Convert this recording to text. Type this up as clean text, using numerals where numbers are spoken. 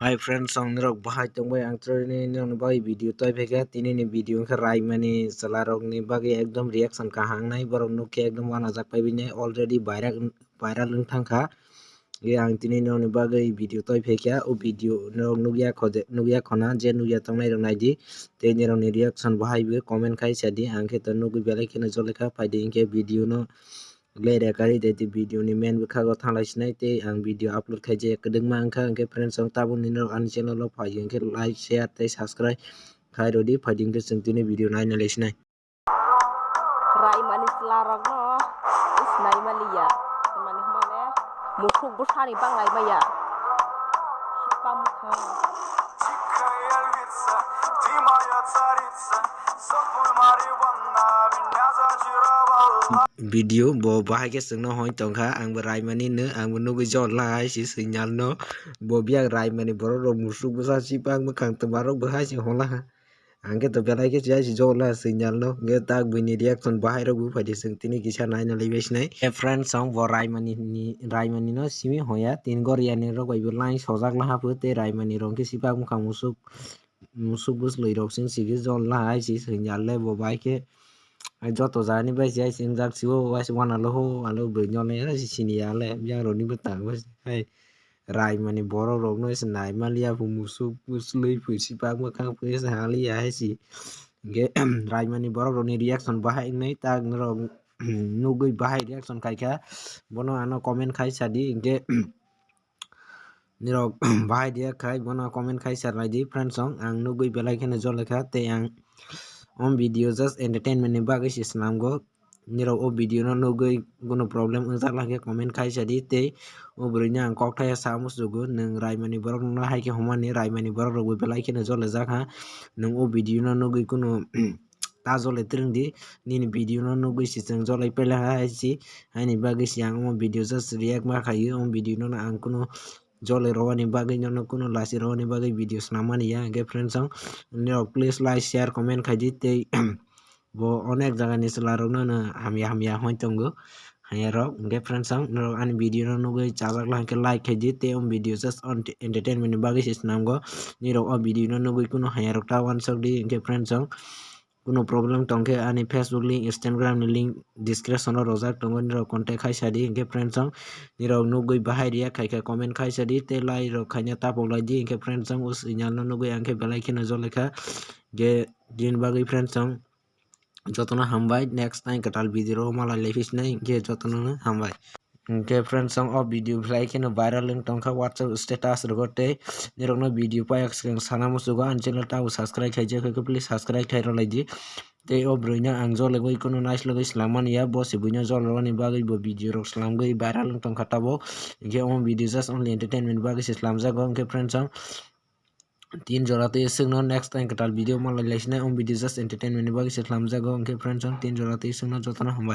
Hi friends, song rok bahai tongbai ang treni nong bai video toy pheka tini ni video kha Raima ni salarok ni bagi ekdom reaction kahang nai borok nukke ekdom wana jak pai bini already viral thangkha ye ang tini nong ni bagi video toy pheka o video nong nugya khona je nugya tongnai rok naidi te ni rok ni reaction bahai be comment khai sadi ang khe to nugui belai kheno jolekha paidi ingke video no Lere kari de video ni main bukhago thanglai sinai te ang video upload khaije kedengma angkha angke friends ang tabun ni rok ani channel lo phai angke like share te subscribe khai rodi phading ke sengtini video naina lesinai Raima ni selarang no isnai malia temani mana mukhang busani bangai maya sipa mukhang video bo bahai ke sengno hoi tongkha ang Raima ni ne ang nugui jol lai si signal no bo biak Raima ni boro ro musuk busa sipang mukhang temarok bahai si hola angke to belai ke jai si jola signal no ge tak bini reaction bahai ro bu phadi sengtini kisa naina lebes nai friend song bo Raima ni no simi hoya tin gor yani ro bai bu line sojak laha pu te Raima ni rong ke sipang mukhang musuk bus loi rok sing sigi jol lai si signal le bo bai ke joto jani bai jai sing jak siwo wai wana lo ho alo be nyone ra si sini ya le yang ro ni betang bas hai Raima ni boro rok no is nai malia pu musuk bus loi pu sipang mukhang pu is hali ya si ge Raima ni boro rok ni reaction bahai nai tak rok nugui bahai reaction kai kha bono ano comment khai sadi ge nirok bahai dia khai bono comment khai sarlai di friends song ang nugui belai khene jolekha te ang on video just entertainment ni bagui si snamgo nirok o video no nugui কোনো problem ungjak lage comment khai sadi te o burina ang kok thaya samus jugo nang Raima ni borok no haike homani Raima ni borok rok belai khene jolejak ha nang o video no nugui কোনো ta jole trengdi nini video no nugui si chang jolai pela ha si ani bagui si ang o video just react ma khai o video no ang কোনো jole rowani bagui no কোনো lasi rowani bagui video snamani ya ge friends song nirok please like share comment khai di te bo onek jaga ni selarok no hamya hoi tongo hayarok ge friends song nirok ani video no nugui chajak la ke like khai di te video just on entertainment ni bagui si snamgo nirok o video no nugui কোনো hayarok ta wan sok di ge friends song কোনো problem tongke ani Facebook link Instagram ni link description ro rojak tongo nirok contact khai sadi ge friends song nirok nugui bahai ria khai kha comment khai sadi te like rok khaina tapok lai di ge friends song us inyal no nugui angke belai kheno jolekha ge din bagui friends song jotono hambai next time katal video ro malai lefis nai ge jotono hambai ke friends song of video play kino viral link tongkha WhatsApp status rogote nirokno video payak sana musugo an channel ta subscribe khaije khoi please subscribe khai rolai di te o broina ang jole goi kono nice logoi slaman ya bo se buina jol roni bagoi bo video rok slam goi viral link tongkha tabo ge on video just only entertainment bagoi slam jago ke friends song तीन जोड़ा तो ये signal next time कटाल वीडियो में like on video just entertainment bagui slam jago ke friends on तीन जोड़ा तो ये सिग्नल जोतना हम